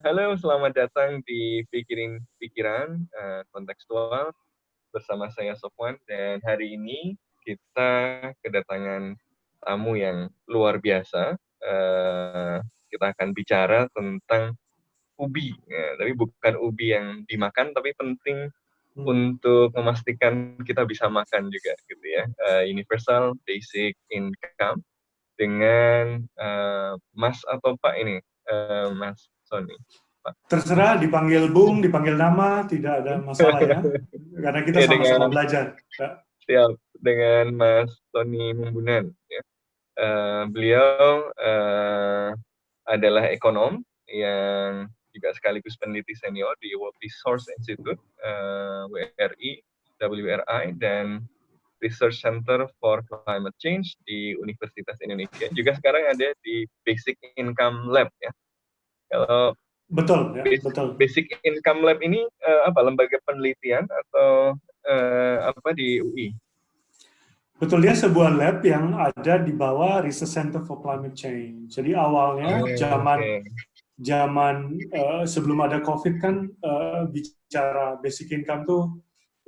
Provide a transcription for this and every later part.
Halo, selamat datang di Pikirin Pikiran Kontekstual bersama saya Sofwan, dan hari ini kita kedatangan tamu yang luar biasa. Kita akan bicara tentang ubi, tapi bukan ubi yang dimakan, tapi penting untuk memastikan kita bisa makan juga, gitu ya. Universal Basic Income dengan Mas atau Pak ini, Mas Sony. Terserah, dipanggil Bung, dipanggil nama, tidak ada masalah ya. Karena kita Ya, sama-sama dengan belajar. Ya. siap, dengan Mas Tony Mumbunan. Ya. Beliau adalah ekonom yang juga sekaligus peneliti senior di World Resource Institute, WRI, WRI, dan Research Center for Climate Change di Universitas Indonesia. Juga sekarang ada di Basic Income Lab ya. Kalau Betul, ya, betul. Basic Income Lab ini apa, lembaga penelitian atau apa di UI? Betul, dia sebuah lab yang ada di bawah Research Center for Climate Change. Jadi awalnya zaman sebelum ada COVID kan bicara basic income tuh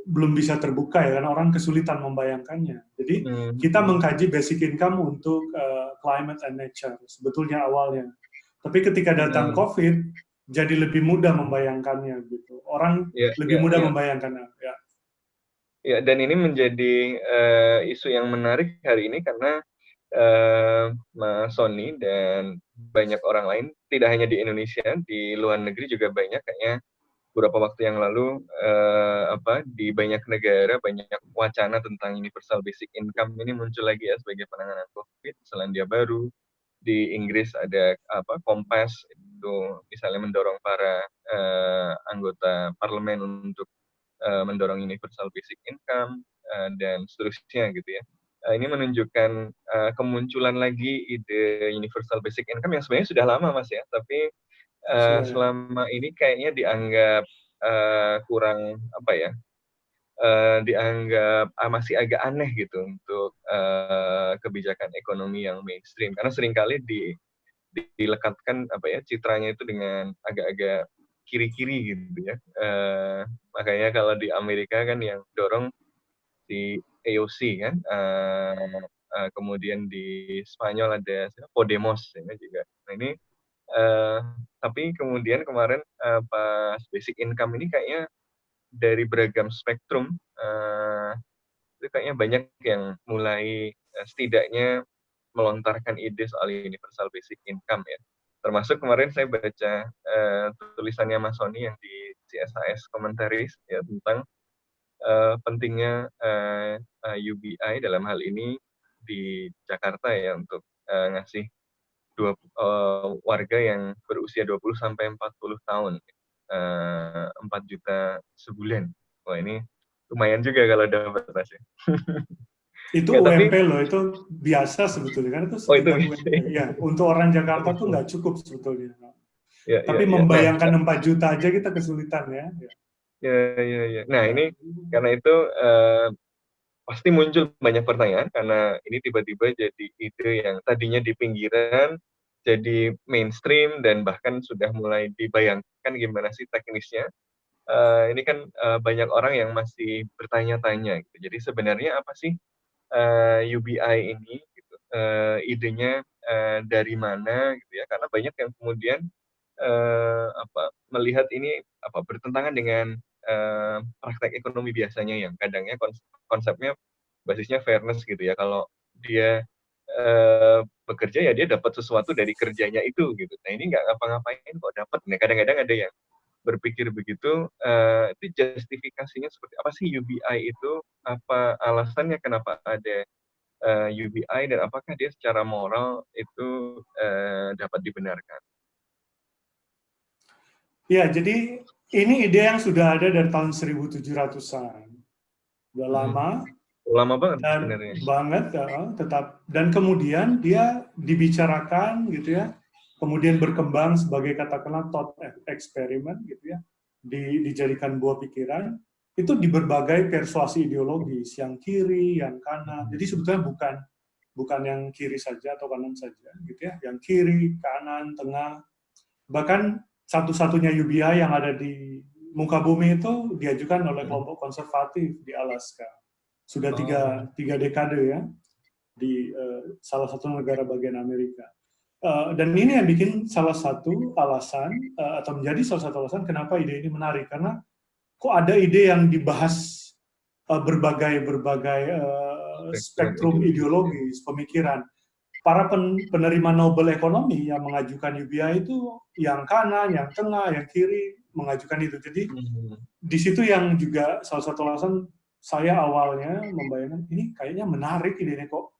belum bisa terbuka ya, karena orang kesulitan membayangkannya. Jadi kita mengkaji basic income untuk climate and nature sebetulnya awalnya. Tapi ketika datang COVID, jadi lebih mudah membayangkannya gitu. Orang lebih mudah membayangkannya. Ya. Ya, dan ini menjadi isu yang menarik hari ini karena Mas Sony dan banyak orang lain, tidak hanya di Indonesia, di luar negeri juga banyak, kayaknya beberapa waktu yang lalu di banyak negara banyak wacana tentang universal basic income ini muncul lagi ya sebagai penanganan COVID. Selandia Baru, di Inggris ada Kompas itu misalnya mendorong para anggota parlemen untuk mendorong universal basic income dan seterusnya gitu ya. Ini menunjukkan kemunculan lagi ide universal basic income yang sebenarnya sudah lama Mas ya, tapi selama ini kayaknya dianggap kurang dianggap masih agak aneh gitu untuk kebijakan ekonomi yang mainstream, karena seringkali dilekatkan citranya itu dengan agak-agak kiri-kiri gitu ya. Makanya kalau di Amerika kan yang dorong di AOC kan, kemudian di Spanyol ada Podemos ya, juga. Nah ini tapi kemudian kemarin pas basic income ini kayaknya dari beragam spektrum itu kayaknya banyak yang mulai setidaknya melontarkan ide soal universal basic income ya. Termasuk kemarin saya baca tulisannya Mas Sony yang di CSHS Commentaries ya tentang pentingnya UBI dalam hal ini di Jakarta ya untuk ngasih warga yang berusia 20 sampai 40 tahun 4 juta sebulan. Wah, ini lumayan juga kalau dapat Mas ya. Itu Nggak, tapi UMP loh, itu biasa sebetulnya kan, itu itu sekitar bisa. UMP. Ya, untuk orang Jakarta tuh nggak cukup sebetulnya. Ya. Tapi Nah, membayangkan 4 juta aja kita kesulitan ya. ya. Nah, ini karena itu pasti muncul banyak pertanyaan karena ini tiba-tiba jadi ide yang tadinya di pinggiran jadi mainstream dan bahkan sudah mulai dibayangkan gimana sih teknisnya. Ini kan banyak orang yang masih bertanya-tanya gitu. Jadi sebenarnya apa sih UBI ini gitu. Idenya dari mana gitu ya, karena banyak yang kemudian melihat ini bertentangan dengan praktek ekonomi biasanya yang kadangnya konsepnya basisnya fairness gitu ya. Kalau dia bekerja ya dia dapat sesuatu dari kerjanya itu gitu. Nah ini nggak ngapa-ngapain kok dapat. Nah kadang-kadang ada yang berpikir begitu, itu justifikasinya seperti apa sih UBI itu, apa alasannya kenapa ada UBI dan apakah dia secara moral itu dapat dibenarkan? Ya, jadi ini ide yang sudah ada dari tahun 1700-an. Udah lama, Lama banget dan sebenarnya. dan kemudian dia dibicarakan gitu ya, kemudian berkembang sebagai katakanlah thought eksperimen gitu ya, dijadikan buah pikiran, itu di berbagai persuasi ideologis, yang kiri, yang kanan. Jadi sebetulnya bukan yang kiri saja atau kanan saja gitu ya, yang kiri, kanan, tengah. Bahkan satu-satunya UBI yang ada di muka bumi itu diajukan oleh kelompok konservatif di Alaska. Sudah tiga dekade ya, di salah satu negara bagian Amerika. Dan ini yang bikin salah satu alasan, atau menjadi salah satu alasan kenapa ide ini menarik, karena kok ada ide yang dibahas berbagai spektrum ideologis, pemikiran. Para penerima Nobel ekonomi yang mengajukan UBI itu yang kanan, yang tengah, yang kiri mengajukan itu. Jadi di situ yang juga salah satu alasan saya awalnya membayangkan ini kayaknya menarik ide ini, kok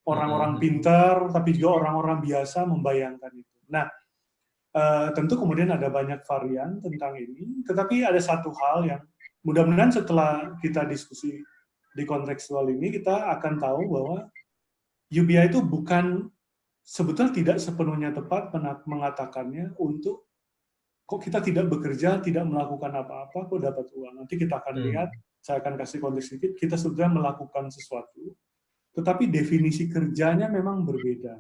orang-orang pintar tapi juga orang-orang biasa membayangkan itu. Nah, tentu kemudian ada banyak varian tentang ini, tetapi ada satu hal yang mudah-mudahan setelah kita diskusi di kontekstual ini, kita akan tahu bahwa UBI itu bukan, sebetulnya tidak sepenuhnya tepat mengatakannya untuk kok kita tidak bekerja, tidak melakukan apa-apa, kok dapat uang. Nanti kita akan lihat, saya akan kasih konteks sedikit, kita sudah melakukan sesuatu, tetapi definisi kerjanya memang berbeda.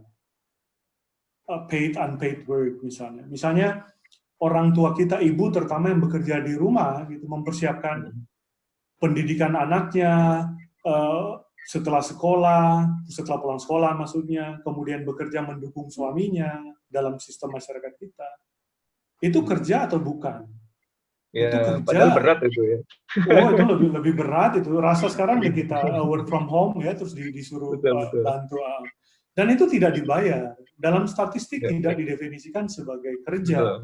Paid, unpaid work misalnya. Misalnya, orang tua kita, ibu terutama yang bekerja di rumah, gitu, mempersiapkan pendidikan anaknya, setelah sekolah, setelah pulang sekolah maksudnya, kemudian bekerja mendukung suaminya dalam sistem masyarakat kita. Itu kerja atau bukan? Ya, itu kerja. Padahal berat itu ya. Oh, itu lebih berat itu. Rasa sekarang di kita work from home ya, terus disuruh betul. bantu. Dan itu tidak dibayar. Dalam statistik tidak didefinisikan sebagai kerja. Betul.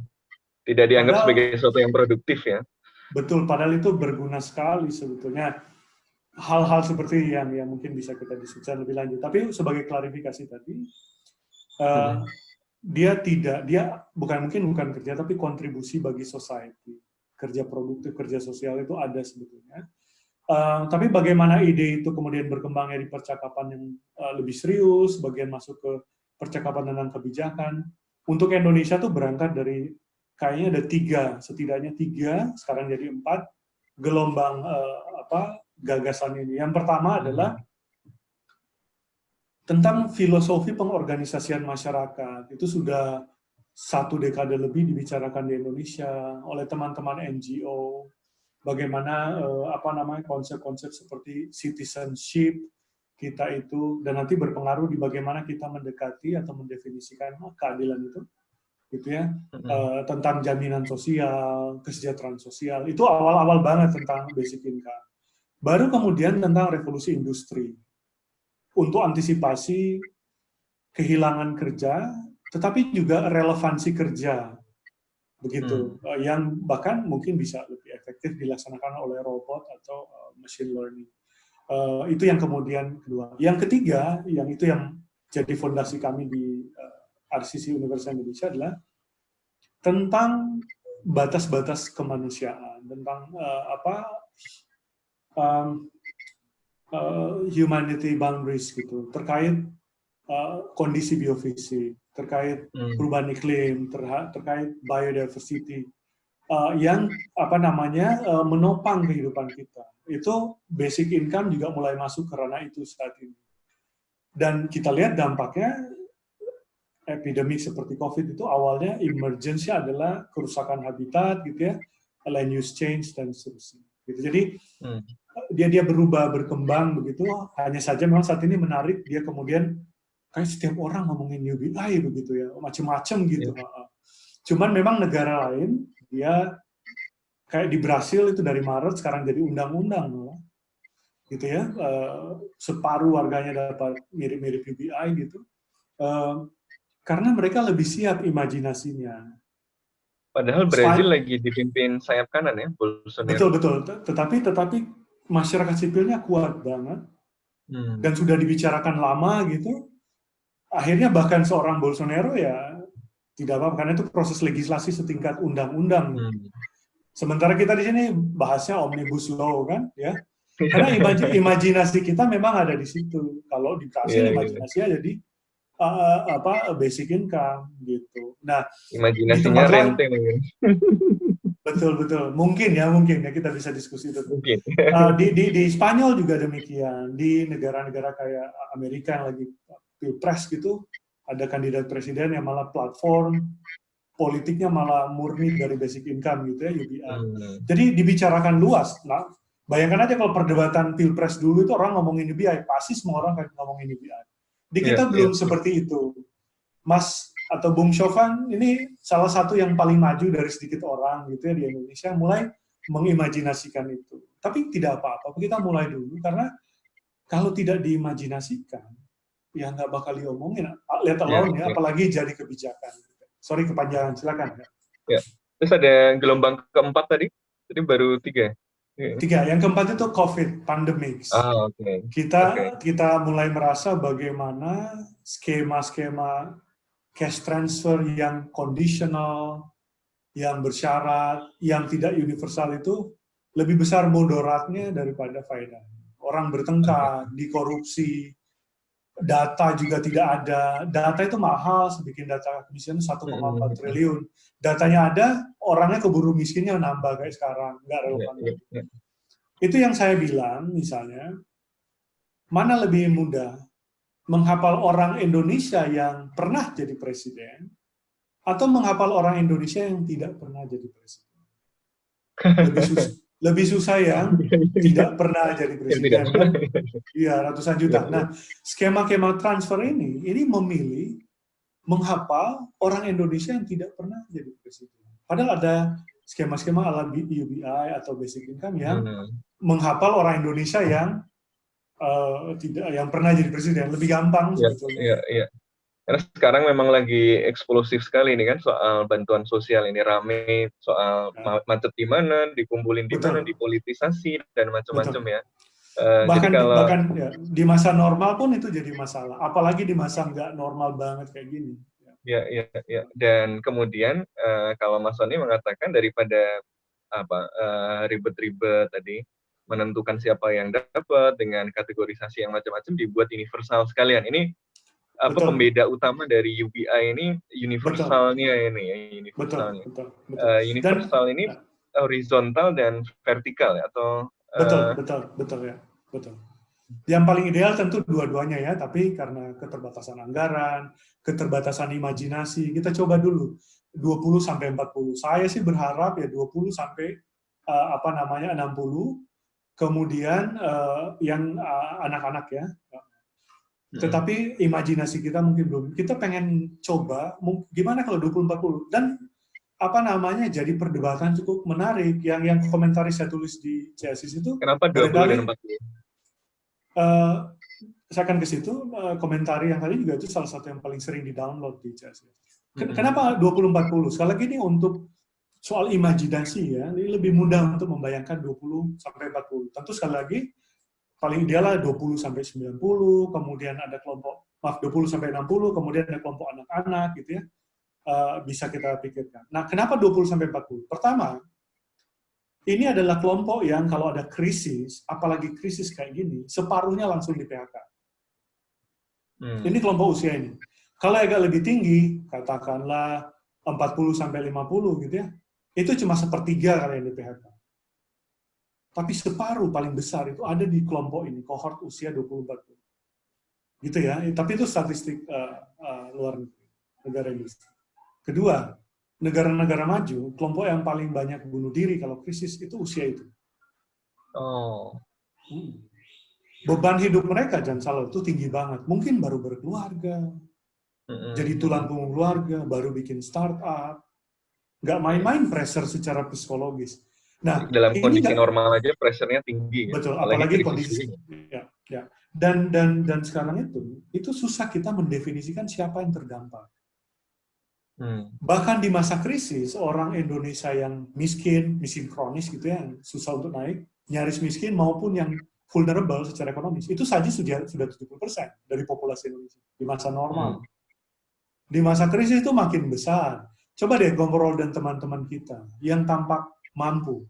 Tidak dianggap sebagai sesuatu yang produktif ya. Betul, padahal itu berguna sekali sebetulnya. Hal-hal seperti yang mungkin bisa kita diskusikan lebih lanjut. Tapi sebagai klarifikasi tadi, dia bukan kerja, tapi kontribusi bagi society. Kerja produktif, kerja sosial itu ada sebetulnya. Tapi bagaimana ide itu kemudian berkembangnya di percakapan yang lebih serius, bagian masuk ke percakapan tentang kebijakan. Untuk Indonesia tuh berangkat dari kayaknya ada setidaknya tiga, sekarang jadi 4 gelombang gagasan ini. Yang pertama adalah tentang filosofi pengorganisasian masyarakat. Itu sudah 1 dekade lebih dibicarakan di Indonesia oleh teman-teman NGO. Bagaimana konsep-konsep seperti citizenship kita itu, dan nanti berpengaruh di bagaimana kita mendekati atau mendefinisikan keadilan itu, gitu ya. Tentang jaminan sosial, kesejahteraan sosial. Itu awal-awal banget tentang basic income. Baru kemudian tentang revolusi industri. Untuk antisipasi kehilangan kerja, tetapi juga relevansi kerja. Begitu. Yang bahkan mungkin bisa lebih efektif dilaksanakan oleh robot atau machine learning. Itu yang kemudian kedua. Yang ketiga, yang jadi fondasi kami di RCC Universitas Indonesia adalah tentang batas-batas kemanusiaan, tentang humanity boundaries gitu, terkait kondisi biofisik, terkait perubahan iklim, terkait biodiversity, yang menopang kehidupan kita. Itu basic income juga mulai masuk ke ranah itu saat ini. Dan kita lihat dampaknya, epidemi seperti COVID itu awalnya emergency adalah kerusakan habitat gitu ya, land use change dan seterusnya. Gitu. Jadi dia berubah, berkembang begitu. Hanya saja memang saat ini menarik, dia kemudian kayak setiap orang ngomongin UBI begitu ya, macam-macam gitu. Cuman memang negara lain, dia kayak di Brasil itu dari Maret sekarang jadi undang-undang, gitu ya. Separuh warganya dapat mirip-mirip UBI gitu. Karena mereka lebih siap imajinasinya. Padahal Brazil lagi dipimpin sayap kanan ya, Bolsonaro. Betul. Tetapi masyarakat sipilnya kuat banget dan sudah dibicarakan lama gitu. Akhirnya bahkan seorang Bolsonaro ya tidak apa-apa, karena itu proses legislasi setingkat undang-undang. Sementara kita di sini bahasnya omnibus law kan, ya. Karena imajinasi kita memang ada di situ. Kalau di Brasil imajinasinya jadi basic income gitu. Nah, imajinasinya rente mungkin. Betul. Mungkin ya kita bisa diskusi itu. Mungkin. Di Spanyol juga demikian. Di negara-negara kayak Amerika yang lagi pilpres gitu, ada kandidat presiden yang malah platform politiknya malah murni dari basic income gitu ya, UBI. Jadi dibicarakan luas. Nah, bayangkan aja kalau perdebatan pilpres dulu itu orang ngomongin UBI, pasti semua orang kayak ngomongin UBI. Di kita belum seperti itu. Mas atau Bung Syofan ini salah satu yang paling maju dari sedikit orang gitu ya di Indonesia mulai mengimajinasikan itu. Tapi tidak apa-apa, kita mulai dulu karena kalau tidak diimajinasikan, ya nggak bakal diomongin, let alone ya, apalagi jadi kebijakan. Sorry kepanjangan, silakan. Ya. Terus ada gelombang keempat tadi baru 3. 3, yang keempat itu COVID, pandemic. Kita mulai merasa bagaimana skema-skema cash transfer yang conditional, yang bersyarat, yang tidak universal itu lebih besar mudaratnya daripada faedah. Orang bertengkar, dikorupsi, data juga tidak ada. Data itu mahal, bikin data kemiskinan 1,4 triliun. Datanya ada, orangnya keburu miskinnya nambah kayak sekarang, nggak relevan. Itu yang saya bilang, misalnya, mana lebih mudah menghafal orang Indonesia yang pernah jadi presiden, atau menghafal orang Indonesia yang tidak pernah jadi presiden. Lebih susah yang tidak pernah jadi presiden. Kan? Iya, ratusan juta. Nah, skema-skema transfer ini memilih menghafal orang Indonesia yang tidak pernah jadi presiden. Padahal ada skema-skema ala UBI atau basic income yang menghafal orang Indonesia yang yang pernah jadi presiden. Lebih gampang sebetulnya. Iya. Karena sekarang memang lagi eksplosif sekali ini kan soal bantuan sosial ini, rame soal macet di mana, dikumpulin di mana, dipolitisasi dan macam-macam ya. Bahkan ya, di masa normal pun itu jadi masalah, apalagi di masa nggak normal banget kayak gini. Ya. Dan kemudian kalau Mas Sony mengatakan daripada ribet-ribet tadi menentukan siapa yang dapat dengan kategorisasi yang macam-macam, dibuat universal sekalian. Ini pembeda utama dari UBI ini universalnya ini. Universalnya. Betul. Universal ini horizontal dan vertikal atau betul. Yang paling ideal tentu dua-duanya ya, tapi karena keterbatasan anggaran, keterbatasan imajinasi, kita coba dulu 20 sampai 40. Saya sih berharap ya 20 sampai 60, kemudian yang anak-anak ya. Tetapi imajinasi kita mungkin belum. Kita pengen coba gimana kalau 20-40 dan jadi perdebatan cukup menarik yang komentaris saya tulis di CSIS itu. Kenapa 20 dan 40? Saya akan ke situ, komentari yang tadi juga itu salah satu yang paling sering di-download di CSIS. Kenapa 20-40? Sekali lagi ini untuk soal imajinasi ya, ini lebih mudah untuk membayangkan 20 sampai 40. Tentu sekali lagi paling ideal lah 20 sampai 90, kemudian ada kelompok 20 sampai 60, kemudian ada kelompok anak-anak gitu ya. Bisa kita pikirkan. Nah, kenapa 20 sampai 40? Pertama, ini adalah kelompok yang kalau ada krisis, apalagi krisis kayak gini, separuhnya langsung di PHK. Ini kelompok usia ini. Kalau agak lebih tinggi, katakanlah 40 sampai 50 gitu ya, itu cuma sepertiga kali yang di PHK. Tapi separuh paling besar itu ada di kelompok ini, kohort usia 20-40. Gitu ya, tapi itu statistik luar negeri, negara industri. Kedua, negara-negara maju, kelompok yang paling banyak bunuh diri kalau krisis itu usia itu. Beban hidup mereka, jangan salah, itu tinggi banget. Mungkin baru berkeluarga, jadi tulang punggung keluarga, baru bikin startup. Nggak main-main pressure secara psikologis. Nah, dalam kondisi normal aja pressure-nya tinggi. Betul, apalagi kondisi. Ya. Dan sekarang itu susah kita mendefinisikan siapa yang terdampak. Bahkan di masa krisis, orang Indonesia yang miskin kronis gitu ya, yang susah untuk naik, nyaris miskin maupun yang vulnerable secara ekonomis, itu saja sudah 70% dari populasi Indonesia di masa normal. Di masa krisis itu makin besar. Coba deh ngobrol dan teman-teman kita yang tampak mampu.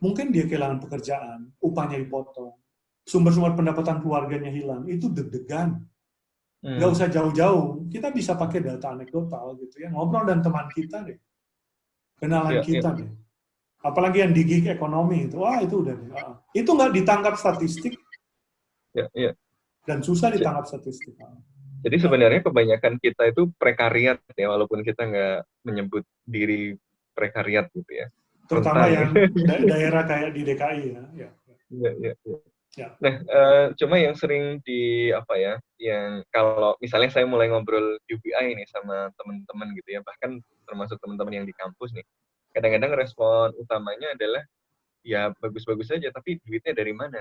Mungkin dia kehilangan pekerjaan, upahnya dipotong, sumber-sumber pendapatan keluarganya hilang, itu deg-degan. Nggak usah jauh-jauh, kita bisa pakai data anekdotal gitu ya, ngobrol dan teman kita deh, kenalan kita deh. Apalagi yang di gig ekonomi itu, itu udah deh. Itu nggak ditangkap statistik, dan susah ditangkap statistik. Jadi sebenarnya kebanyakan kita itu prekariat ya, walaupun kita nggak menyebut diri prekariat gitu ya. Terutama Rentan. yang daerah kayak di DKI ya. Ya, ya, ya. Ya. Nah, cuma yang sering di apa ya, yang kalau misalnya saya mulai ngobrol UBI nih sama teman-teman gitu ya, bahkan termasuk teman-teman yang di kampus nih, kadang-kadang respon utamanya adalah ya bagus-bagus saja, tapi duitnya dari mana?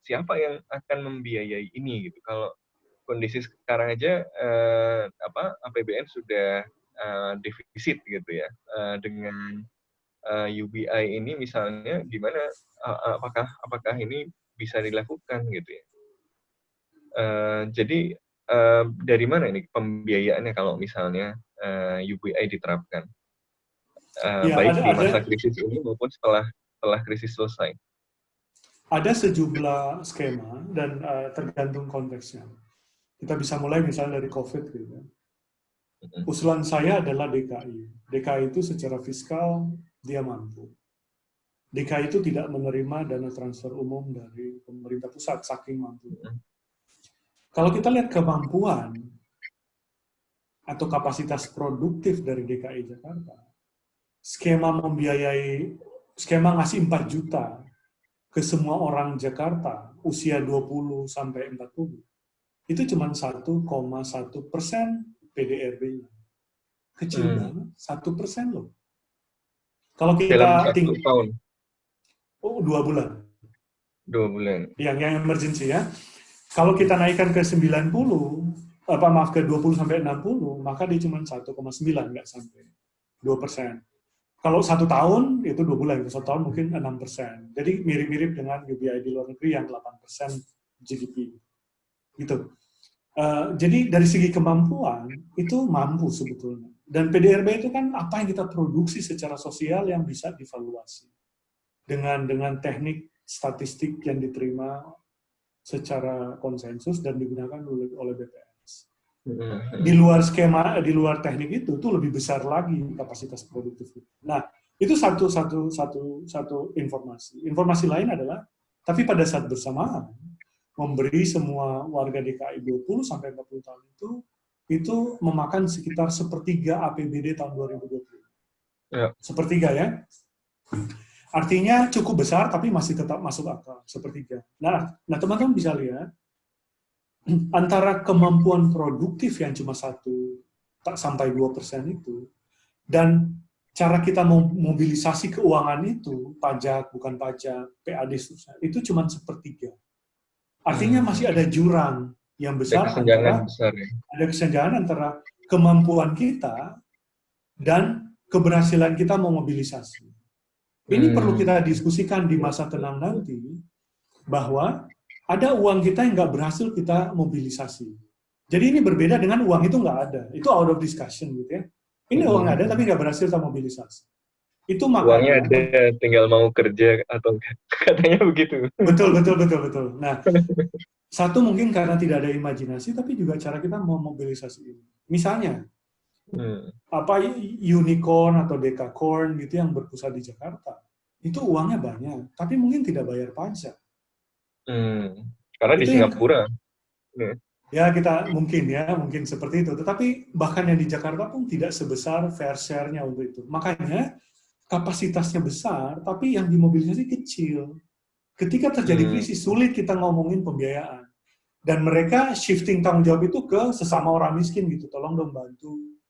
Siapa yang akan membiayai ini gitu? Kalau kondisi sekarang aja APBN sudah defisit gitu ya, dengan UBI ini misalnya gimana, apakah ini bisa dilakukan gitu ya? Jadi dari mana ini pembiayaannya kalau misalnya UBI diterapkan, Ya, baik di masa krisis ini maupun setelah krisis selesai? Ada sejumlah skema dan tergantung konteksnya. Kita bisa mulai misalnya dari COVID gitu. Usulan saya adalah DKI. DKI itu secara fiskal dia mampu. DKI itu tidak menerima dana transfer umum dari pemerintah pusat, saking mampu. Kalau kita lihat kemampuan atau kapasitas produktif dari DKI Jakarta, skema ngasih 4 juta ke semua orang Jakarta usia 20 sampai 40, itu cuma 1,1% PDRB-nya. Kecil banget, 1% loh. Kalau kita dalam 1 tahun? 2 bulan. 2 bulan. Yang emergency ya. Kalau kita naikkan ke 20 sampai 60, maka dia cuma 1,9, nggak sampai 2%. Kalau 1 tahun, itu 2 bulan. 1 tahun mungkin 6%. Jadi mirip-mirip dengan UBI di luar negeri yang 8% GDP. Gitu. Jadi dari segi kemampuan, itu mampu sebetulnya. Dan PDRB itu kan apa yang kita produksi secara sosial yang bisa divaluasi. Dengan teknik statistik yang diterima secara konsensus dan digunakan oleh BPS. Di luar skema, di luar teknik itu lebih besar lagi kapasitas produktif. Nah, itu satu informasi. Informasi lain adalah, tapi pada saat bersamaan, memberi semua warga DKI 20 sampai 40 tahun itu memakan sekitar 1/3 APBD tahun 2020. Ya. 1/3 ya. Artinya cukup besar, tapi masih tetap masuk akal, 1/3. Nah teman-teman bisa lihat, antara kemampuan produktif yang cuma 1-2% itu, dan cara kita mobilisasi keuangan itu, pajak, bukan pajak, PAD, itu cuma 1/3. Artinya masih ada jurang yang besar ada kesenjangan antara kemampuan kita dan keberhasilan kita memobilisasi. Ini perlu kita diskusikan di masa tenang nanti, bahwa ada uang kita yang nggak berhasil kita mobilisasi. Jadi ini berbeda dengan uang itu nggak ada. Itu out of discussion gitu ya. Ini uang ada tapi nggak berhasil kita mobilisasi. Itu makanya uangnya ada, tinggal mau kerja atau enggak. Katanya begitu. Betul. Nah, satu mungkin karena tidak ada imajinasi, tapi juga cara kita memobilisasi ini. Misalnya, unicorn atau decacorn gitu yang berpusat di Jakarta, itu uangnya banyak, tapi mungkin tidak bayar pajak. Karena di Singapura. Ya kita mungkin seperti itu. Tetapi bahkan yang di Jakarta pun tidak sebesar fair share-nya untuk itu. Makanya kapasitasnya besar, tapi yang dimobilisasi kecil. Ketika terjadi krisis, sulit kita ngomongin pembiayaan. Dan mereka shifting tanggung jawab itu ke sesama orang miskin gitu. Tolong dong bantu.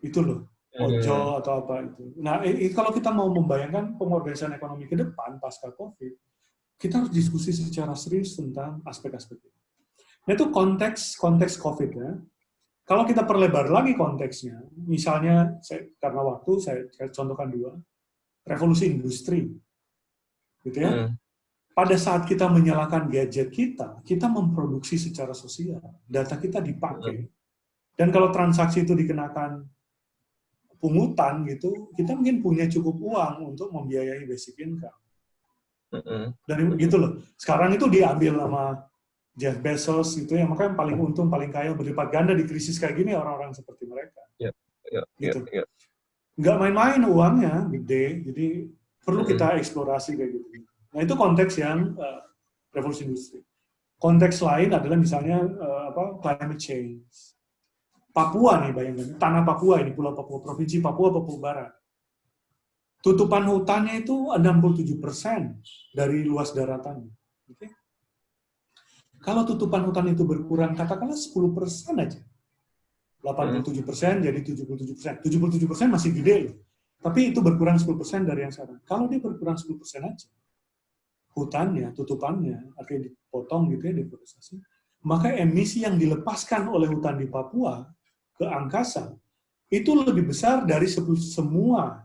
Itu loh, ojol atau apa itu. Nah, kalau kita mau membayangkan pengorganisasian ekonomi ke depan pasca COVID, kita harus diskusi secara serius tentang aspek-aspek itu. Nah, itu konteks COVID ya. Kalau kita perlebar lagi konteksnya, misalnya karena waktu saya contohkan 2, revolusi industri, gitu ya. Pada saat kita menyalakan gadget kita memproduksi secara sosial, data kita dipakai, dan kalau transaksi itu dikenakan pungutan gitu, kita mungkin punya cukup uang untuk membiayai basic income. Dari gitu loh. Sekarang itu diambil sama Jeff Bezos gitu ya, makanya paling untung, paling kaya, berlipat ganda di krisis kayak gini orang-orang seperti mereka. Gitu. Nggak main-main uangnya, gede, jadi perlu kita eksplorasi kayak gitu. Nah itu konteks yang revolusi industri. Konteks lain adalah misalnya climate change. Papua nih bayangkan, tanah Papua ini, Pulau Papua, Provinsi Papua, Papua Barat. Tutupan hutannya itu 67% dari luas daratan. Okay? Kalau tutupan hutan itu berkurang, katakanlah 10% aja. 87% jadi 77%. 77% masih gede loh. Tapi itu berkurang 10% dari yang sekarang. Kalau dia berkurang 10% aja, hutannya, tutupannya, artinya dipotong gitu ya, deforestasi, maka emisi yang dilepaskan oleh hutan di Papua ke angkasa itu lebih besar dari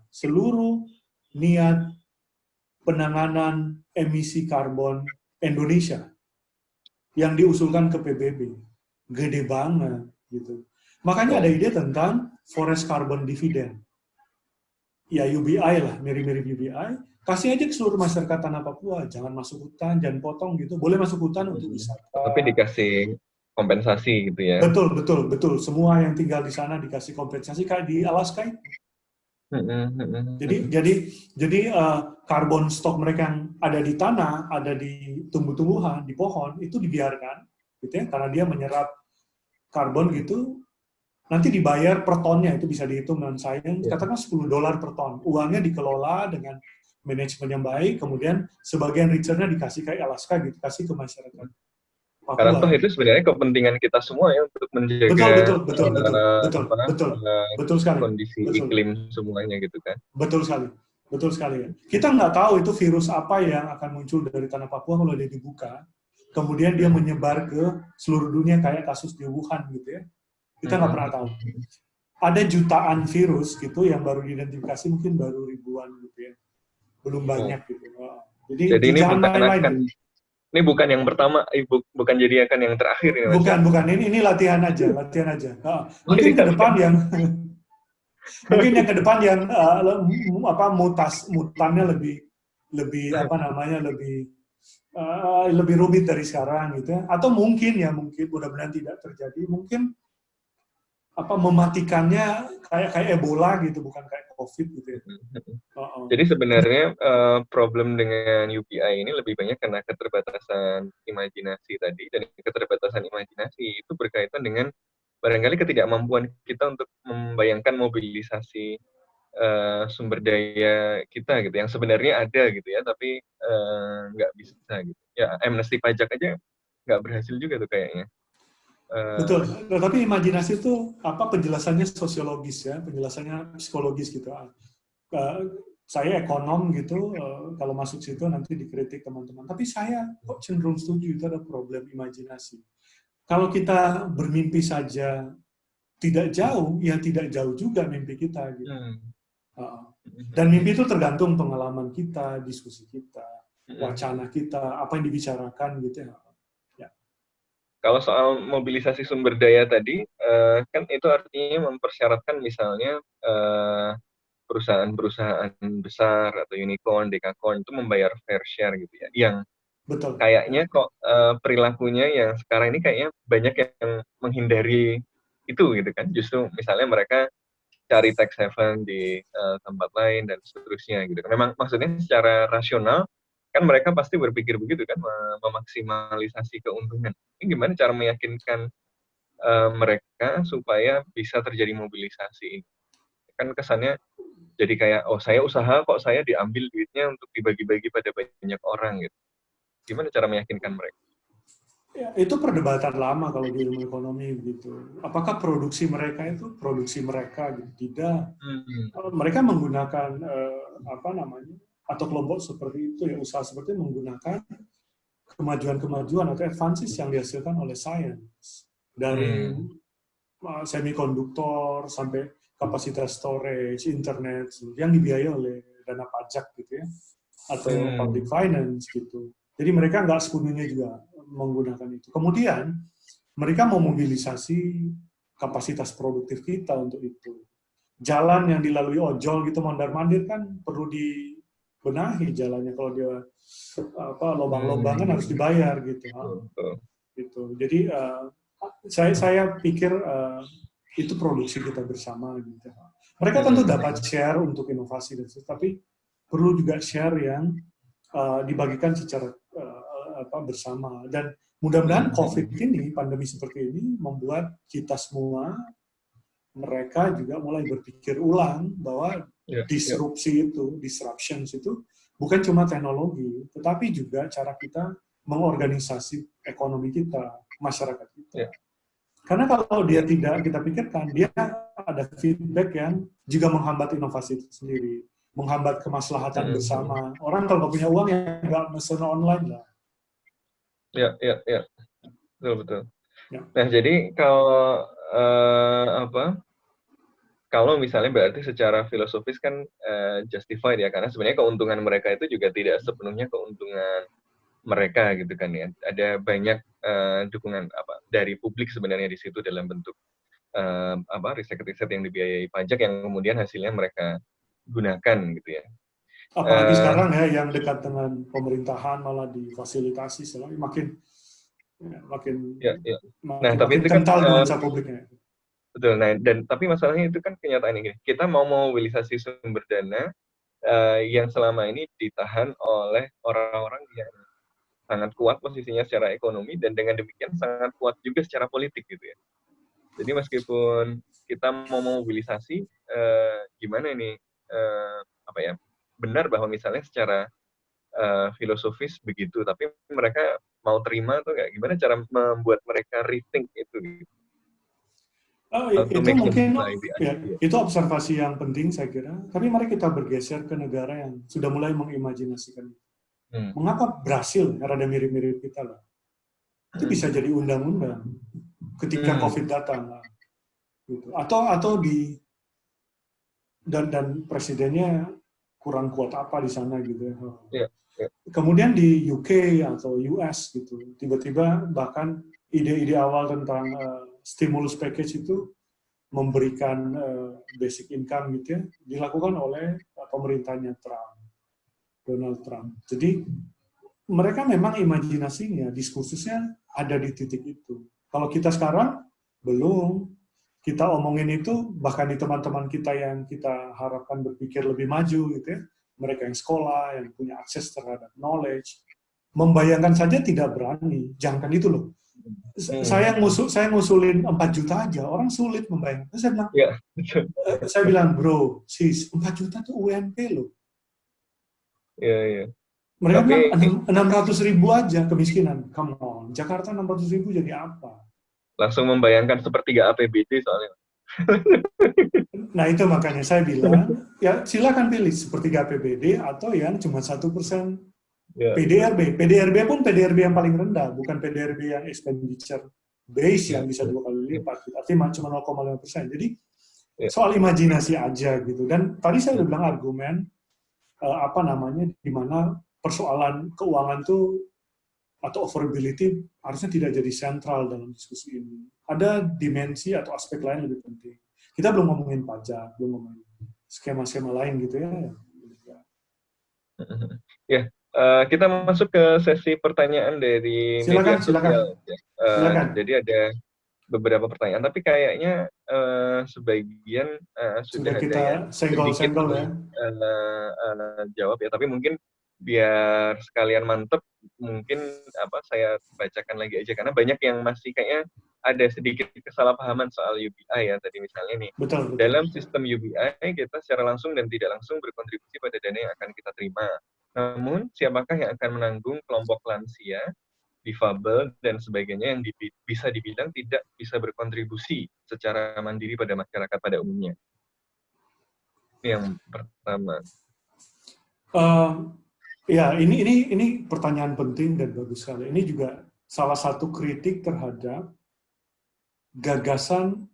seluruh niat penanganan emisi karbon Indonesia yang diusulkan ke PBB. Gede banget gitu. Makanya ada ide tentang forest carbon dividend. Ya UBI lah, mirip-mirip UBI. Kasih aja ke seluruh masyarakat tanah Papua, jangan masuk hutan, jangan potong gitu. Boleh masuk hutan untuk wisata. Tapi dikasih kompensasi gitu ya. Betul. Semua yang tinggal di sana dikasih kompensasi kayak di Alaska itu. Jadi karbon stok mereka yang ada di tanah, ada di tumbuh-tumbuhan, di pohon itu dibiarkan, gitu ya, karena dia menyerap karbon gitu. Nanti dibayar per tonnya, itu bisa dihitung dengan sains, katakan $10 per ton. Uangnya dikelola dengan manajemen yang baik, kemudian sebagian return-nya dikasih kayak Alaska gitu, kasih ke masyarakat Papua. Karena toh itu sebenarnya kepentingan kita semua ya untuk menjaga betul sekali. Kondisi iklim semuanya gitu kan. Betul sekali ya. Kita nggak tahu itu virus apa yang akan muncul dari tanah Papua kalau dia dibuka, kemudian dia menyebar ke seluruh dunia kayak kasus di Wuhan gitu ya. Kita nggak pernah tahu. Ada jutaan virus gitu yang baru diidentifikasi, mungkin baru ribuan gitu ya. Belum banyak gitu. Jadi ini ini bukan yang pertama, bukan jadi akan yang terakhir ya. Bukan. Ini latihan aja. Mungkin ke depan yang mutannya lebih rumit dari sekarang gitu ya. Atau mungkin mudah-mudahan tidak terjadi, mungkin mematikannya kayak Ebola gitu, bukan kayak COVID gitu ya. Jadi sebenarnya problem dengan UPI ini lebih banyak karena keterbatasan imajinasi tadi, dan keterbatasan imajinasi itu berkaitan dengan barangkali ketidakmampuan kita untuk membayangkan mobilisasi sumber daya kita gitu, yang sebenarnya ada gitu ya, tapi nggak bisa gitu. Ya amnesti pajak aja nggak berhasil juga tuh kayaknya. Betul, tapi imajinasi itu penjelasannya sosiologis ya, penjelasannya psikologis gitu. Saya ekonom gitu, kalau masuk situ nanti dikritik teman-teman. Tapi saya kok cenderung setuju itu ada problem imajinasi. Kalau kita bermimpi saja tidak jauh, ya tidak jauh juga mimpi kita gitu. Dan mimpi itu tergantung pengalaman kita, diskusi kita, wacana kita, apa yang dibicarakan gitu ya. Kalau soal mobilisasi sumber daya tadi, kan itu artinya mempersyaratkan misalnya perusahaan-perusahaan besar atau unicorn, dekakorn itu membayar fair share gitu ya. Yang kayaknya kok perilakunya yang sekarang ini kayaknya banyak yang menghindari itu gitu kan. Justru misalnya mereka cari tax haven di tempat lain dan seterusnya gitu. Memang maksudnya secara rasional kan mereka pasti berpikir begitu kan, memaksimalisasi keuntungan. Ini gimana cara meyakinkan mereka supaya bisa terjadi mobilisasi ini? Kan kesannya jadi kayak, saya usaha kok saya diambil duitnya untuk dibagi-bagi pada banyak orang gitu. Gimana cara meyakinkan mereka? Ya, itu perdebatan lama kalau di ilmu ekonomi gitu. Apakah produksi mereka itu produksi mereka gitu? Tidak. Mereka menggunakan atau kelompok seperti itu ya, usaha seperti itu menggunakan kemajuan-kemajuan atau advances yang dihasilkan oleh sains, dari semikonduktor sampai kapasitas storage, internet yang dibiayai oleh dana pajak gitu ya, atau public finance gitu. Jadi mereka nggak sepenuhnya juga menggunakan itu. Kemudian mereka memobilisasi kapasitas produktif kita untuk itu. Jalan yang dilalui ojol gitu mondar-mandir kan perlu dibenahi jalannya, kalau dia lobang-lobangan harus dibayar gitu. Gitu. Jadi saya pikir itu produksi kita bersama gitu. Mereka tentu dapat share untuk inovasi dan tapi perlu juga share yang dibagikan secara bersama. Dan mudah-mudahan COVID ini, pandemi seperti ini, membuat kita semua, mereka juga mulai berpikir ulang bahwa disruptions itu bukan cuma teknologi, tetapi juga cara kita mengorganisasi ekonomi kita, masyarakat kita. Karena kalau dia tidak kita pikirkan, dia ada feedback yang juga menghambat inovasi itu sendiri, menghambat kemaslahatan bersama. Orang kalau nggak punya uang ya nggak mesen online lah. Ya, betul. Ya. Nah, jadi kalau kalau misalnya berarti secara filosofis kan justified ya, karena sebenarnya keuntungan mereka itu juga tidak sepenuhnya keuntungan mereka gitu kan ya. Ada banyak dukungan dari publik sebenarnya di situ dalam bentuk riset-riset yang dibiayai pajak yang kemudian hasilnya mereka gunakan gitu ya. Apalagi sekarang ya yang dekat dengan pemerintahan malah difasilitasi makin tapi itu kental kan nuansa publiknya. Betul. Nah, tapi masalahnya itu kan kenyataan ini. Kita mau memobilisasi sumber dana yang selama ini ditahan oleh orang-orang yang sangat kuat posisinya secara ekonomi dan dengan demikian sangat kuat juga secara politik gitu ya. Jadi meskipun kita mau memobilisasi, gimana ini benar bahwa misalnya secara filosofis begitu, tapi mereka mau terima atau nggak? Gimana cara membuat mereka rethink itu? Gitu. Itu mungkin itu observasi yang penting saya kira. Tapi mari kita bergeser ke negara yang sudah mulai mengimajinasikan. Mengapa Brasil, rada mirip-mirip kita lah, itu bisa jadi undang-undang ketika COVID datang lah, gitu. Atau dan presidennya kurang kuat apa di sana gitu ya. Kemudian di UK atau US gitu, tiba-tiba bahkan ide-ide awal tentang stimulus package itu memberikan basic income gitu ya, dilakukan oleh pemerintahnya Donald Trump. Jadi mereka memang imajinasinya, diskursusnya ada di titik itu. Kalau kita sekarang belum, kita omongin itu bahkan di teman-teman kita yang kita harapkan berpikir lebih maju gitu ya, mereka yang sekolah, yang punya akses terhadap knowledge, membayangkan saja tidak berani. Jangan itu loh. Saya ngusulin 4 juta aja, orang sulit membayangkan. Saya bilang, bro, sis, 4 juta itu UMP loh. Mereka bilang 600.000 aja kemiskinan. Come on, Jakarta 600.000 jadi apa? Langsung membayangkan sepertiga APBD soalnya. Nah itu makanya saya bilang, ya silakan pilih sepertiga APBD atau yang cuma 1% PDRB. PDRB pun PDRB yang paling rendah, bukan PDRB yang expenditure base yang bisa 2 kali lipat. Artinya cuma 0,5%. Jadi soal imajinasi aja gitu. Dan tadi saya udah bilang argumen di mana persoalan keuangan itu atau affordability harusnya tidak jadi sentral dalam diskusi ini. Ada dimensi atau aspek lain lebih penting. Kita belum ngomongin pajak, belum ngomongin skema-skema lain gitu ya. Kita masuk ke sesi pertanyaan dari media sosial. Silakan. Jadi ada beberapa pertanyaan, tapi kayaknya sebagian sudah ada kita yang senggol-senggol ya. Jawab ya, tapi mungkin biar sekalian mantep, mungkin saya bacakan lagi aja karena banyak yang masih kayaknya ada sedikit kesalahpahaman soal UBI ya tadi misalnya nih. Betul. Dalam sistem UBI kita secara langsung dan tidak langsung berkontribusi pada dana yang akan kita terima. Namun siapakah yang akan menanggung kelompok lansia, difabel dan sebagainya yang bisa dibilang tidak bisa berkontribusi secara mandiri pada masyarakat pada umumnya? Yang pertama. Ini pertanyaan penting dan bagus sekali. Ini juga salah satu kritik terhadap gagasan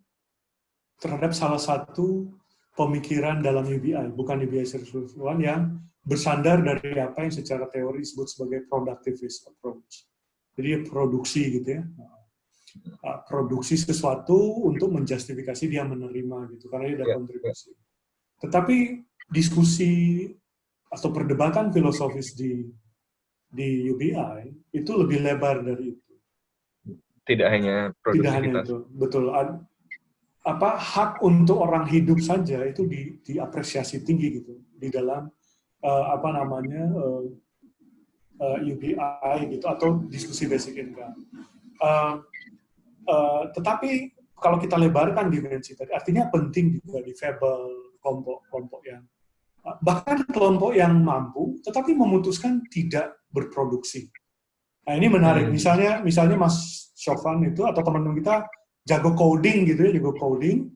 terhadap salah satu pemikiran dalam UBI, bukan UBI keseluruhan, yang bersandar dari apa yang secara teori disebut sebagai productivist approach. Jadi produksi gitu ya. Produksi sesuatu untuk menjustifikasi dia menerima gitu, karena dia ada kontribusi. Tetapi diskusi atau perdebatan filosofis di UBI itu lebih lebar dari itu. Tidak hanya produktivitas. Tidak hanya itu, betul. Hak untuk orang hidup saja itu diapresiasi tinggi gitu di dalam UBI gitu atau diskusi basic income. Tetapi kalau kita lebarkan dimensi tadi, artinya penting juga difabel kelompok-kelompok yang bahkan kelompok yang mampu tetapi memutuskan tidak berproduksi. Nah ini menarik. Misalnya Mas Sofan itu atau teman-teman kita jago coding gitu ya, jago coding.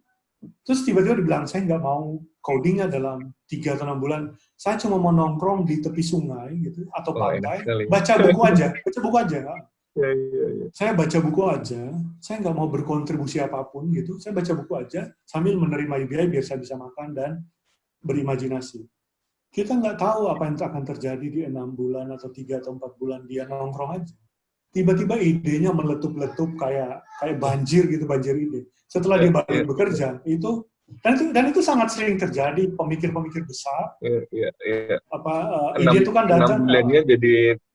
Terus tiba-tiba dibilang saya nggak mau codingnya dalam 3 atau 6 bulan. Saya cuma mau nongkrong di tepi sungai gitu atau pantai, baca buku aja. Ya. Saya baca buku aja, saya nggak mau berkontribusi apapun gitu. Saya baca buku aja sambil menerima UBI biar saya bisa makan dan berimajinasi. Kita nggak tahu apa yang akan terjadi di 6 bulan atau 3 atau 4 bulan dia nongkrong aja. Tiba-tiba idenya meletup-letup kayak banjir gitu, banjir ide. Setelah dia balik bekerja, dan itu sangat sering terjadi, pemikir-pemikir besar. Ide itu kan datang. 6 bulannya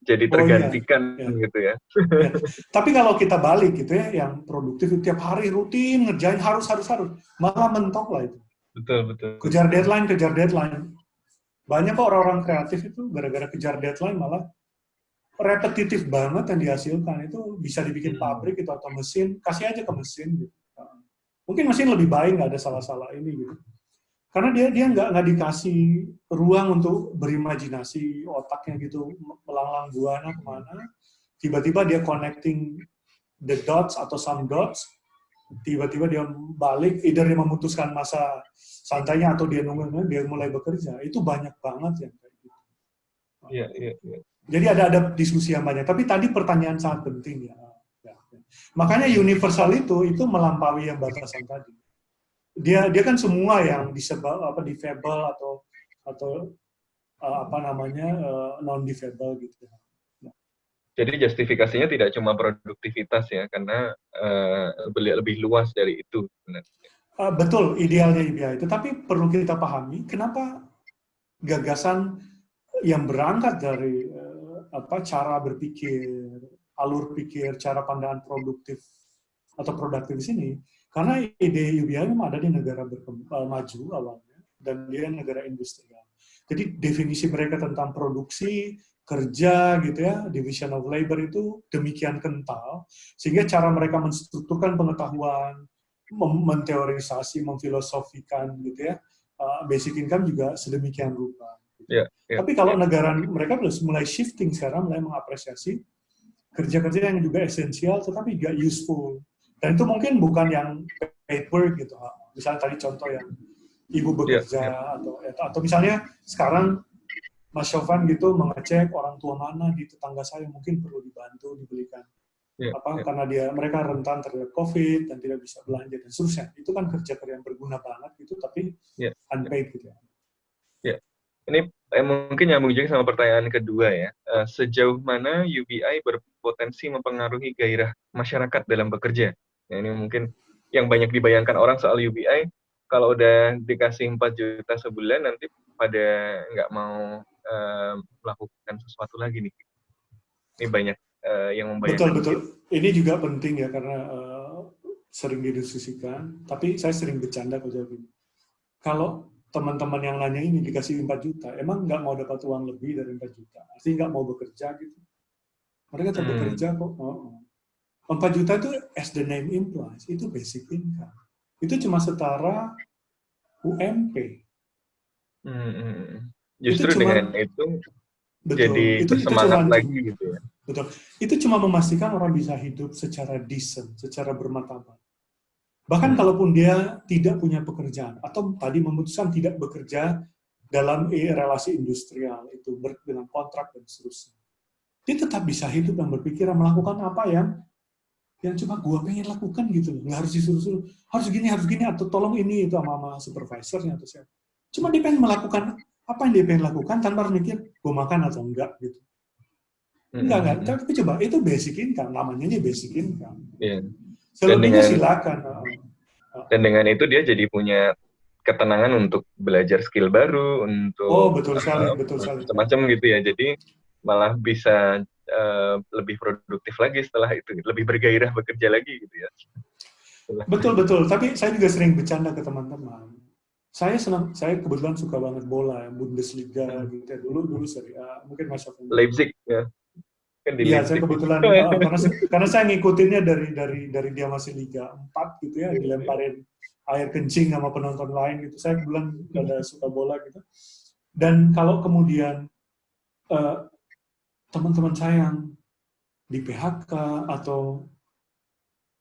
jadi tergantikan gitu ya. Tapi kalau kita balik gitu ya, yang produktif tiap hari rutin ngerjain harus malah mentok lah itu. Betul. Kejar deadline. Banyak kok orang-orang kreatif itu gara-gara kejar deadline malah repetitif banget yang dihasilkan. Itu bisa dibikin pabrik gitu atau mesin, kasih aja ke mesin gitu. Mungkin mesin lebih baik, nggak ada salah-salah ini gitu. Karena dia nggak dikasih ruang untuk berimajinasi, otaknya gitu melanglang buana kemana. Tiba-tiba dia connecting the dots atau some dots. Tiba-tiba dia balik, either dia memutuskan masa santainya atau dia nunggu, dia mulai bekerja. Itu banyak banget ya kayak gitu. Iya. Jadi ada diskusi yang banyak. Tapi tadi pertanyaan sangat penting ya. Makanya universal itu melampaui yang batasan tadi. Dia kan semua yang difabel atau non difabel gitu. Jadi justifikasinya tidak cuma produktivitas ya, karena lebih luas dari itu. Betul, idealnya UBI. Tetapi perlu kita pahami kenapa gagasan yang berangkat dari cara berpikir, alur pikir, cara pandangan produktif atau produktif di sini, karena ide UBI memang ada di negara maju awalnya, dan dia negara industrial. Jadi definisi mereka tentang produksi, kerja, gitu ya, division of labor itu demikian kental, sehingga cara mereka menstrukturkan pengetahuan, menteorisasi, memfilosofikan, gitu ya, basic income juga sedemikian rupa. Tapi kalau negara mereka mulai shifting sekarang, mulai mengapresiasi kerja-kerja yang juga esensial, tetapi juga useful. Dan itu mungkin bukan yang paid work gitu. Misalnya tadi contoh yang ibu bekerja, atau misalnya sekarang Mas Sofan gitu mengecek orang tua mana di tetangga saya mungkin perlu dibantu, dibelikan karena mereka rentan terhadap COVID dan tidak bisa belanja dan seterusnya. Itu kan kerja-kerja yang berguna banget gitu, tapi unpaid gitu ya. Ini mungkin nyambung juga sama pertanyaan kedua ya. Sejauh mana UBI berpotensi mempengaruhi gairah masyarakat dalam bekerja? Ya, ini mungkin yang banyak dibayangkan orang soal UBI, kalau udah dikasih 4 juta sebulan, nanti pada nggak mau melakukan sesuatu lagi nih. Ini banyak yang membayangkan. Betul. Ini juga penting ya, karena sering didiskusikan, tapi saya sering bercanda kalau jawab ini. Kalau teman-teman yang nanya ini dikasih 4 juta, emang nggak mau dapat uang lebih dari 4 juta? Artinya nggak mau bekerja gitu. Mereka tetap bekerja kok. 4 juta itu, as the name implies, itu basic income. Itu cuma setara UMP. Justru itu dengan itu jadi bersemangat lagi gitu ya. Betul. Itu cuma memastikan orang bisa hidup secara decent, secara bermartabat. Bahkan kalaupun dia tidak punya pekerjaan, atau tadi memutuskan tidak bekerja dalam relasi industrial, itu dengan kontrak dan seterusnya, dia tetap bisa hidup dan berpikir melakukan apa yang cuma gua pengen lakukan gitu. Nggak harus disuruh-suruh, harus gini, atau tolong ini, itu sama supervisornya atau siapa. Cuma dia pengen melakukan apa yang dia pengen lakukan tanpa harus mikir, gua makan atau enggak gitu. Enggak. Tapi coba, itu basic income, namanya basic income. Selebihnya silakan. Dan dengan itu dia jadi punya ketenangan untuk belajar skill baru, untuk betul sekali. Macam-macam gitu ya. Jadi malah bisa lebih produktif lagi setelah itu, lebih bergairah bekerja lagi gitu ya. Betul. Tapi saya juga sering bercanda ke teman-teman. saya kebetulan suka banget bola, Bundesliga gitu ya. Dulu Serie A, mungkin Mas Sofyan. Leipzig ya. Kan di Iya, saya Leipzig. kebetulan karena saya ngikutinnya dari dia masih Liga 4 gitu ya, dilemparin air kencing sama penonton lain gitu. Saya kebetulan ada suka bola gitu. Dan kalau kemudian teman-teman saya yang di PHK atau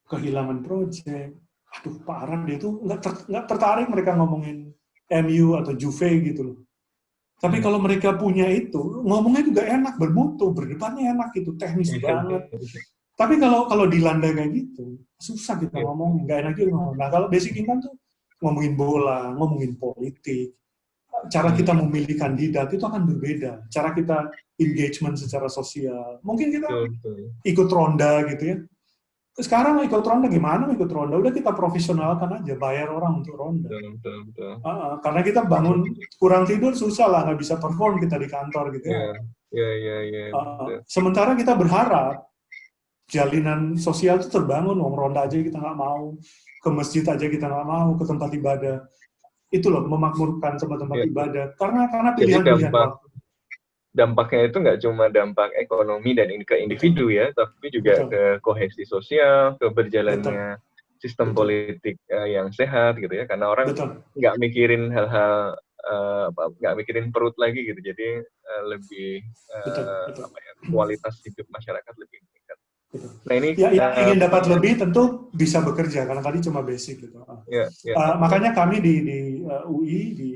kehilangan proyek, aduh parah, dia tuh nggak tertarik mereka ngomongin MU atau Juve gitu loh. Tapi kalau mereka punya itu, ngomongnya juga enak, bermutu, berdepannya enak gitu, teknis banget. Tapi kalau dilanda kayak gitu, susah kita ngomong, nggak enak juga ngomong. Nah kalau basic income tuh ngomongin bola, ngomongin politik, cara kita memilih kandidat itu akan berbeda. Cara kita engagement secara sosial, mungkin kita ikut ronda gitu ya. Sekarang ikut ronda gimana ikut ronda? Udah kita profesionalkan aja, bayar orang untuk ronda. Karena kita bangun kurang tidur susah lah, nggak bisa perform kita di kantor gitu ya. Sementara kita berharap jalinan sosial itu terbangun, ronda aja kita nggak mau, ke masjid aja kita nggak mau, ke tempat ibadah. Itu loh, memakmurkan tempat-tempat ibadah. Karena pilihan-pilihan waktu. Dampaknya itu nggak cuma dampak ekonomi dan ke individu ya, tapi juga ke kohesi sosial, ke berjalannya sistem politik yang sehat gitu ya, karena orang nggak mikirin hal-hal nggak mikirin perut lagi gitu, jadi lebih kualitas hidup masyarakat lebih meningkat. Nah ini yang ingin dapat lebih tentu bisa bekerja, karena tadi cuma basic gitu. Makanya kami di UI di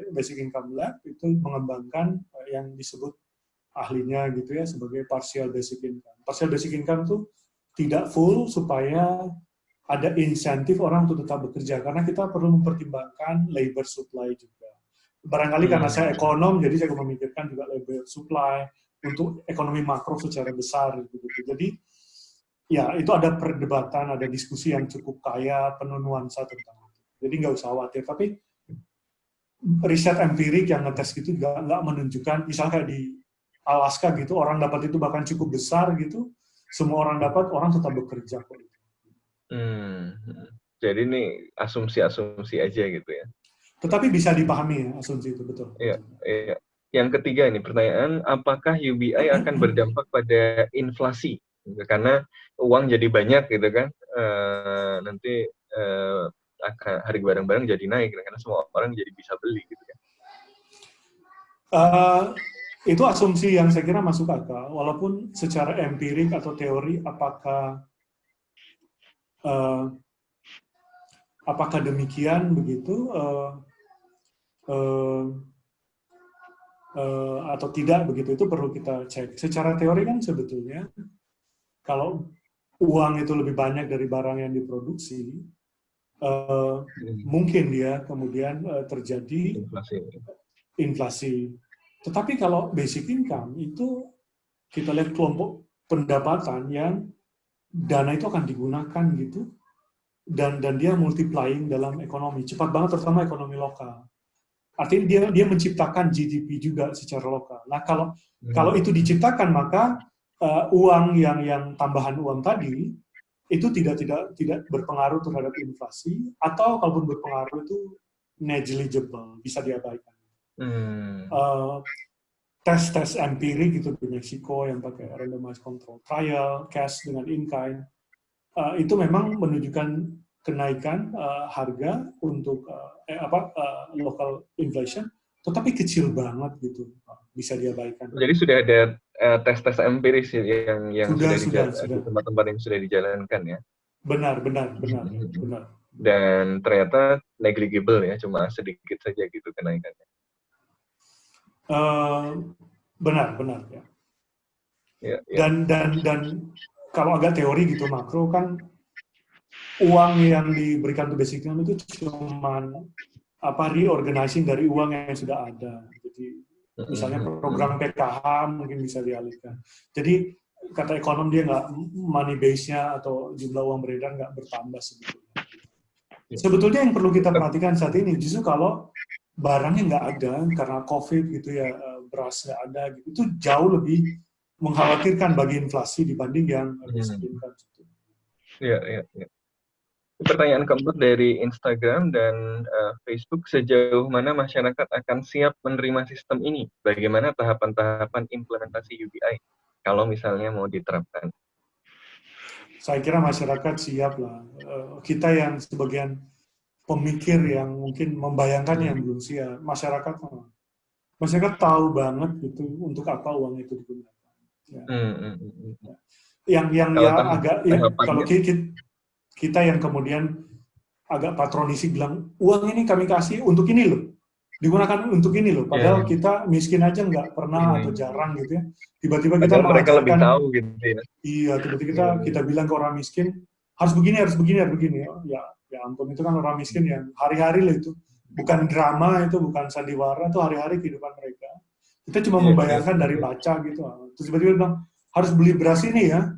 Basic Income Lab itu mengembangkan yang disebut ahlinya gitu ya sebagai partial basic income. Partial basic income tuh tidak full supaya ada insentif orang untuk tetap bekerja, karena kita perlu mempertimbangkan labor supply juga. Barangkali karena saya ekonom, jadi saya memikirkan juga labor supply untuk ekonomi makro secara besar gitu. Jadi ya itu ada perdebatan, ada diskusi yang cukup kaya, penuh nuansa tentang itu. Jadi nggak usah khawatir. Tapi riset empirik yang ngetes gitu juga nggak menunjukkan, misalnya kayak di Alaska gitu, orang dapat itu bahkan cukup besar gitu, semua orang dapat, orang tetap bekerja kok. Jadi ini asumsi-asumsi aja gitu ya. Tetapi bisa dipahami ya, asumsi itu, betul. Iya. Yang ketiga ini pertanyaan, apakah UBI akan berdampak pada inflasi? Karena uang jadi banyak gitu kan, nanti akan harga barang-barang jadi naik karena semua orang jadi bisa beli gitu kan. Itu asumsi yang saya kira masuk akal, walaupun secara empirik atau teori apakah demikian begitu atau tidak begitu, itu perlu kita cek. Secara teori kan sebetulnya kalau uang itu lebih banyak dari barang yang diproduksi, mungkin dia kemudian terjadi inflasi. Tetapi kalau basic income itu kita lihat kelompok pendapatan yang dana itu akan digunakan gitu, dan dia multiplying dalam ekonomi cepat banget, terutama ekonomi lokal. Artinya dia menciptakan GDP juga secara lokal. Nah kalau itu diciptakan, maka uang yang tambahan uang tadi itu tidak berpengaruh terhadap inflasi, atau kalaupun berpengaruh itu negligible, bisa diabaikan. Tes empirik gitu di Meksiko yang pakai randomized control trial, cash dengan in-kind, itu memang menunjukkan kenaikan harga untuk local inflation, tetapi kecil banget gitu, bisa diabaikan. Jadi sudah ada tes-tes empiris yang sudah di tempat-tempat yang sudah dijalankan ya. Benar. Dan ternyata negligible ya, cuma sedikit saja gitu kenaikannya. Benar ya. Dan kalau agak teori gitu makro kan, uang yang diberikan untuk basic income itu cuma reorganizing dari uang yang sudah ada. Jadi misalnya program PKH mungkin bisa dialihkan. Jadi kata ekonom dia nggak, money base-nya atau jumlah uang beredar nggak bertambah sebetulnya. Sebetulnya yang perlu kita perhatikan saat ini justru kalau barangnya nggak ada karena COVID gitu ya, beras nggak ada gitu, itu jauh lebih mengkhawatirkan bagi inflasi dibanding yang basic income. Iya. Pertanyaan keempat dari Instagram dan Facebook, sejauh mana masyarakat akan siap menerima sistem ini? Bagaimana tahapan-tahapan implementasi UBI kalau misalnya mau diterapkan? Saya kira masyarakat siap lah. Kita yang sebagian pemikir yang mungkin membayangkan yang belum siap. Masyarakat tahu banget gitu untuk apa uang itu digunakan. Ya. Yang Kalau ya agak ya, kalau tahapannya, kita yang kemudian agak patronisi bilang uang ini kami kasih untuk ini loh, digunakan untuk ini loh. Padahal kita miskin aja nggak pernah atau jarang gitu ya. Tiba-tiba kita padahal mereka lebih mengajarkan, tahu gitu ya. iya tiba-tiba kita bilang ke orang miskin harus begini, harus begini, harus begini. Ya, ya ampun, itu kan orang miskin yang hari-hari lah itu. Bukan drama itu, bukan sandiwara, itu hari-hari kehidupan mereka. Kita cuma membayangkan dari baca gitu. Terus tiba-tiba bilang harus beli beras ini ya,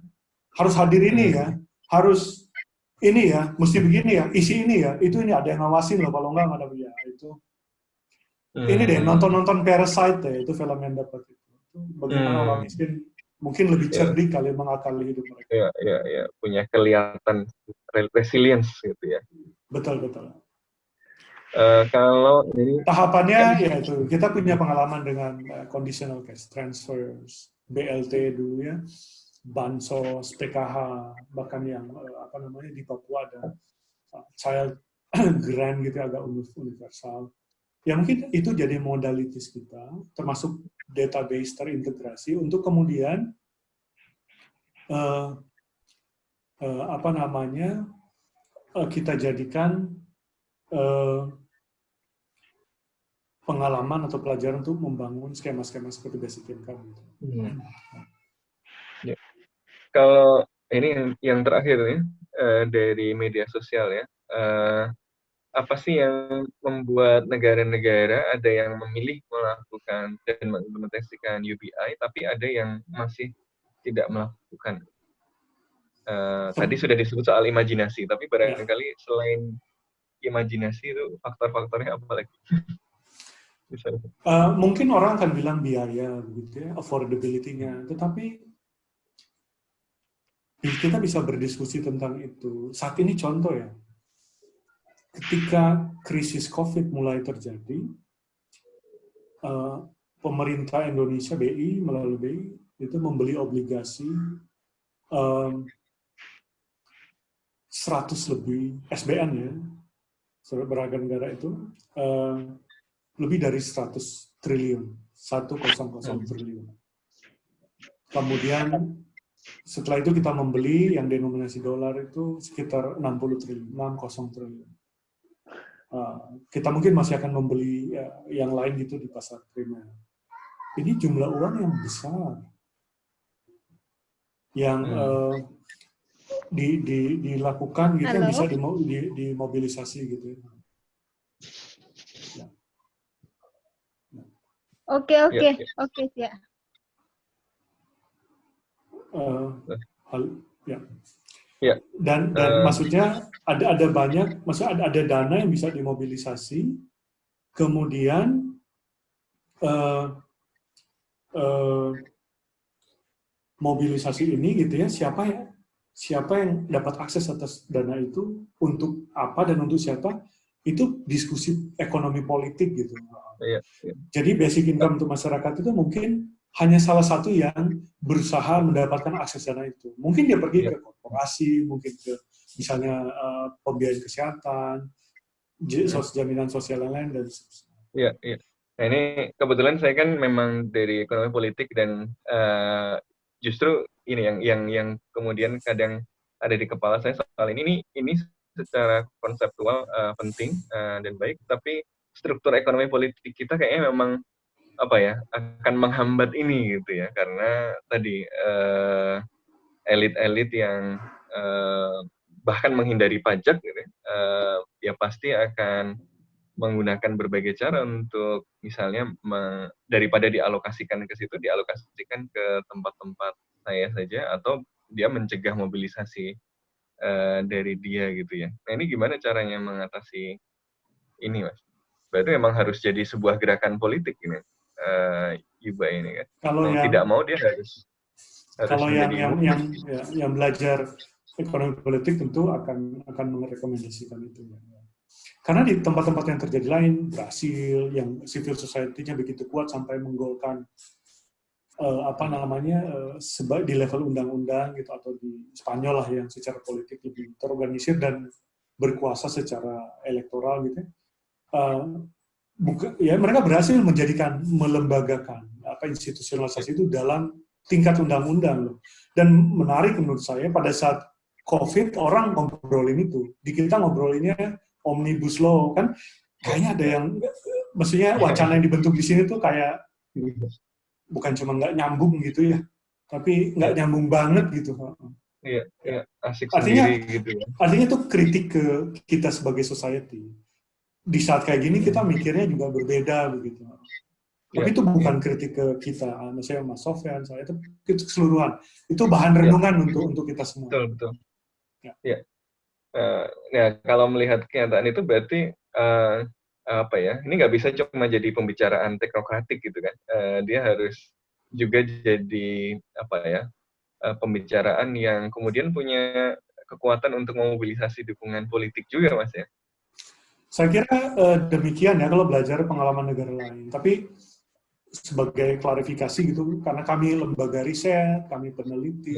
harus hadir ini ya, harus ini ya, mesti begini ya, isi ini ya, itu ini ada yang ngawasin loh, kalau enggak ada ya itu. Ini deh nonton Parasite deh, itu film yang dapat itu. Bagaimana orang miskin mungkin lebih cerdik kali mengakali hidup mereka. Ya, punya kelihatan resilience gitu ya. Betul. Kalau ini tahapannya ya itu kita punya pengalaman dengan conditional cash transfers, BLT dulu ya, bansos, PKH, bahkan yang di Papua ada child grant gitu agak universal. Ya mungkin itu jadi modalitas kita, termasuk database terintegrasi untuk kemudian kita jadikan pengalaman atau pelajaran untuk membangun skema-skema seperti basic income. Ya. Kalau ini yang terakhir nih dari media sosial ya, apa sih yang membuat negara-negara ada yang memilih melakukan dan mengimplementasikan UBI, tapi ada yang masih tidak melakukan? Tadi sudah disebut soal imajinasi, tapi barangkali selain imajinasi itu faktor-faktornya apa lagi? Mungkin orang akan bilang biaya, gitu ya, affordability-nya, tetapi kita bisa berdiskusi tentang itu. Saat ini contoh ya, ketika krisis COVID mulai terjadi, pemerintah Indonesia, BI, melalui BI, itu membeli obligasi 100 lebih, SBN ya, beragam negara itu, lebih dari 100 triliun, 100 triliun. Kemudian setelah itu kita membeli yang denominasi dolar itu sekitar 60 triliun, 60 triliun. Kita mungkin masih akan membeli yang lain gitu di pasar primer. Ini jumlah uang yang besar yang dilakukan gitu, yang bisa dimobilisasi gitu. Ya. Oke ya. Ya. Dan maksudnya ada banyak, maksudnya ada dana yang bisa dimobilisasi, kemudian mobilisasi ini gitu ya, siapa yang dapat akses atas dana itu, untuk apa dan untuk siapa, itu diskusi ekonomi politik gitu. Jadi basic income untuk masyarakat itu mungkin hanya salah satu yang berusaha mendapatkan akses dana itu. Mungkin dia pergi ke korporasi, mungkin ke misalnya pembiayaan kesehatan, jaminan sosial yang lain, dan sebagainya. Iya. Nah ini kebetulan saya kan memang dari ekonomi politik dan justru ini yang kemudian kadang ada di kepala saya soal ini secara konseptual penting dan baik, tapi struktur ekonomi politik kita kayaknya memang akan menghambat ini gitu ya, karena tadi elit-elit yang bahkan menghindari pajak gitu ya pasti akan menggunakan berbagai cara untuk misalnya daripada dialokasikan ke situ, dialokasikan ke tempat-tempat saya saja, atau dia mencegah mobilisasi dari dia gitu ya. Nah ini gimana caranya mengatasi ini, Mas? Berarti memang harus jadi sebuah gerakan politik ini, UBI ini kan. Kalau tidak mau dia harus kalau yang belajar ekonomi politik tentu akan merekomendasikan itu. Karena di tempat-tempat yang terjadi lain, Brasil, yang civil society-nya begitu kuat sampai menggolkan di level undang-undang gitu, atau di Spanyol lah yang secara politik lebih terorganisir dan berkuasa secara elektoral gitu. Mereka berhasil melembagakan institusionalisasi itu dalam tingkat undang-undang loh. Dan menarik menurut saya pada saat COVID orang ngobrolin itu, di kita ngobrolinnya omnibus law kan, kayaknya ada yang, maksudnya wacana yang dibentuk di sini tuh kayak bukan cuma nggak nyambung gitu ya, tapi nggak nyambung banget gitu. Iya, asik artinya, sendiri gitu ya. Artinya tuh kritik ke kita sebagai society. Di saat kayak gini kita mikirnya juga berbeda begitu. Tapi itu bukan kritik ke kita, misalnya Mas Sofyan, saya itu keseluruhan. Itu bahan renungan untuk kita semua. Betul. Ya. Ya, kalau melihat kenyataan itu berarti ini nggak bisa cuma jadi pembicaraan teknokratik gitu kan. Dia harus juga jadi pembicaraan yang kemudian punya kekuatan untuk memobilisasi dukungan politik juga, Mas ya. Saya kira demikian ya kalau belajar pengalaman negara lain. Tapi sebagai klarifikasi gitu, karena kami lembaga riset, kami peneliti,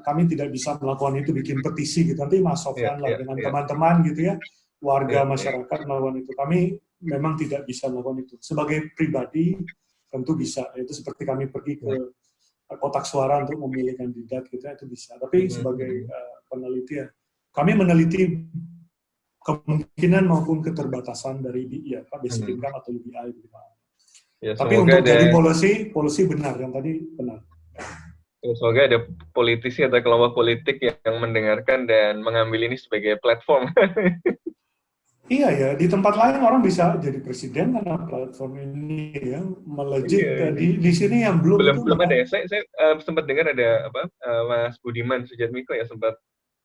kami tidak bisa melakukan itu, bikin petisi gitu. Nanti Mas Sofyan dengan teman-teman gitu ya, warga masyarakat melakukan itu. Kami memang tidak bisa melakukan itu. Sebagai pribadi tentu bisa. Itu seperti kami pergi ke kotak suara untuk memilih kandidat kita, itu bisa. Tapi sebagai peneliti ya, kami meneliti kemungkinan maupun keterbatasan dari basic income atau UBI gitu. Ya, tapi untuk jadi polisi benar, yang tadi benar. Semoga ada politisi atau kelompok politik yang mendengarkan dan mengambil ini sebagai platform. Iya ya, di tempat lain orang bisa jadi presiden karena platform ini ya, melejit. Di sini yang belum ada ya. Saya sempat dengar ada Mas Budiman Sujatmiko ya sempat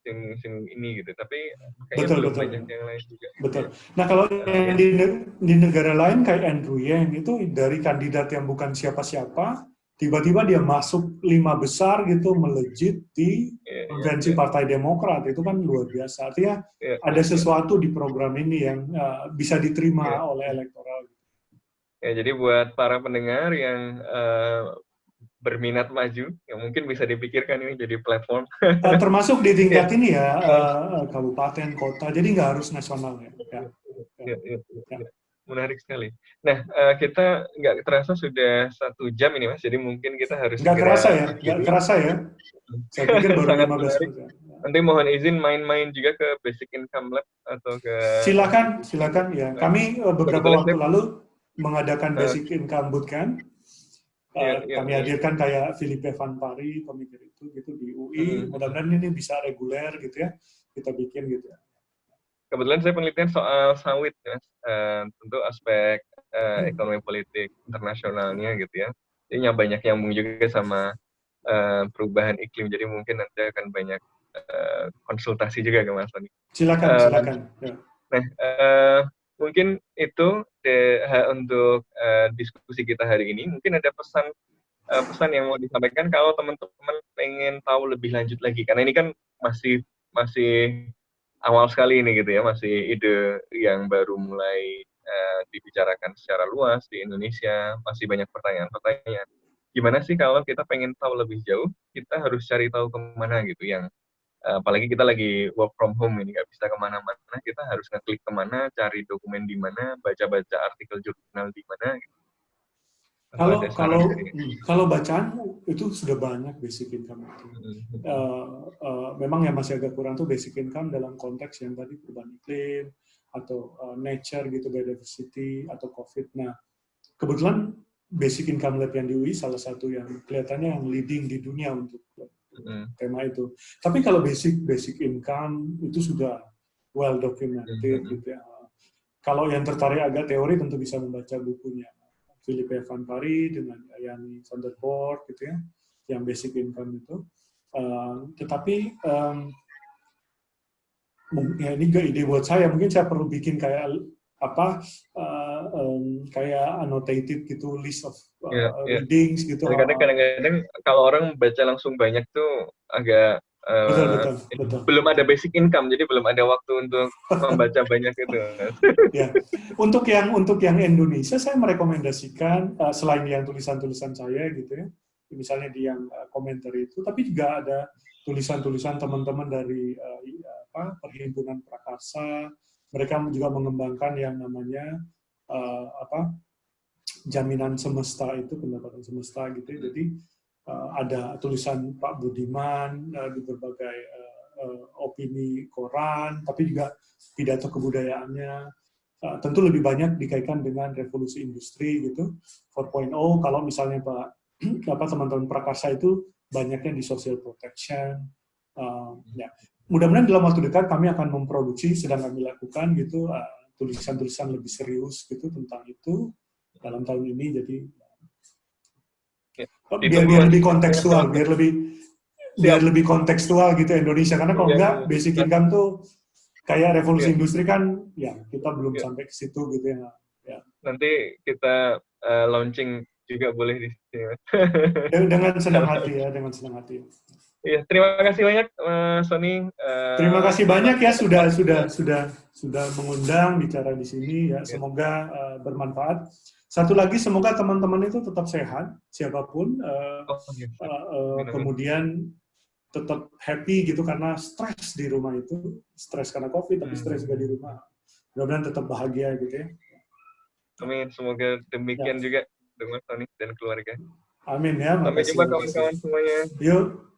sing ini gitu, tapi kayaknya belum banyak yang lain juga. Betul. Nah kalau yang di negara lain kayak Andrew Yang itu dari kandidat yang bukan siapa-siapa, tiba-tiba dia masuk 5 besar gitu, melejit di konvensi Partai Demokrat, itu kan luar biasa. Artinya ada sesuatu di program ini yang bisa diterima oleh elektoral. Ya, jadi buat para pendengar yang berminat maju, yang mungkin bisa dipikirkan ini jadi platform. Termasuk di tingkat ini ya, kabupaten, kota, jadi nggak harus nasional ya. Menarik sekali. Nah, kita nggak terasa sudah 1 jam ini, Mas, jadi mungkin kita harus nggak kerasa ya. Saya pikir baru 15 menit. Nanti mohon izin main-main juga ke Basic Income Lab atau ke... Silakan ya. Kami beberapa waktu lalu mengadakan Basic Income Bootcamp. Kami hadirkan kayak Philippe Van Pari, pemikir itu gitu di UI. Mudah-mudahan ini bisa reguler gitu ya, kita bikin gitu ya. Kebetulan saya penelitian soal sawit, Mas. Tentu aspek ekonomi politik internasionalnya gitu ya. Jadi banyak nyambung juga sama perubahan iklim. Jadi mungkin nanti akan banyak konsultasi juga ke Mas Tony. Silakan. Nah, mungkin itu untuk diskusi kita hari ini. Mungkin ada pesan yang mau disampaikan kalau teman-teman pengen tahu lebih lanjut lagi, karena ini kan masih awal sekali ini gitu ya, masih ide yang baru mulai dibicarakan secara luas di Indonesia, masih banyak pertanyaan-pertanyaan. Gimana sih kalau kita pengen tahu lebih jauh, kita harus cari tahu kemana gitu, yang apalagi kita lagi work from home ini, nggak bisa kemana-mana, kita harus ngeklik kemana, cari dokumen di mana, baca-baca artikel jurnal di mana. Gitu. Kalau bacaan itu sudah banyak basic income itu. Memang yang masih agak kurang tuh basic income dalam konteks yang tadi perubahan iklim atau nature gitu, biodiversity atau COVID. Nah, kebetulan basic income lab yang di UI salah satu yang kelihatannya yang leading di dunia untuk tema itu. Tapi kalau basic income itu sudah well documented gitu ya. Kalau yang tertarik agak teori tentu bisa membaca bukunya Philippe Van Pari dengan Yani van der Poort gitu ya, yang basic income itu. Tetapi ya ini juga ide buat saya, mungkin saya perlu bikin kayak kayak annotated gitu, list of readings gitu. Kadang-kadang kalau orang baca langsung banyak tuh agak Betul. Belum ada basic income, jadi belum ada waktu untuk membaca banyak itu. Ya, untuk yang Indonesia saya merekomendasikan selain yang tulisan-tulisan saya gitu ya, misalnya di yang komentar itu, tapi juga ada tulisan-tulisan teman-teman dari Perhimpunan Prakarsa. Mereka juga mengembangkan yang namanya jaminan semesta itu, pendapatan semesta gitu ya. Jadi ada tulisan Pak Budiman di berbagai opini koran, tapi juga pidato kebudayaannya tentu lebih banyak dikaitkan dengan revolusi industri gitu 4.0. Kalau misalnya teman-teman Prakarsa itu banyaknya di social protection. Ya, mudah-mudahan dalam waktu dekat kami akan memproduksi, sedang kami lakukan gitu tulisan-tulisan lebih serius gitu tentang itu dalam tahun ini. Jadi biar lebih kontekstual, biar lebih kontekstual gitu Indonesia, karena kalau enggak basic income tuh kayak revolusi industri kan ya kita belum sampai ke situ gitu ya. Nanti kita launching juga boleh di sini. Dengan senang hati ya, dengan senang hati. Iya, terima kasih banyak Sony. Terima kasih banyak ya sudah mengundang bicara di sini ya. Semoga bermanfaat. Satu lagi, semoga teman-teman itu tetap sehat siapapun. Kemudian tetap happy gitu, karena stres di rumah itu, stres karena COVID tapi stres juga di rumah. Mudah-mudahan tetap bahagia gitu ya. Amin, semoga demikian juga dengan Sony dan keluarga. Amin ya. Sampai jumpa kawan-kawan semuanya. Yuk.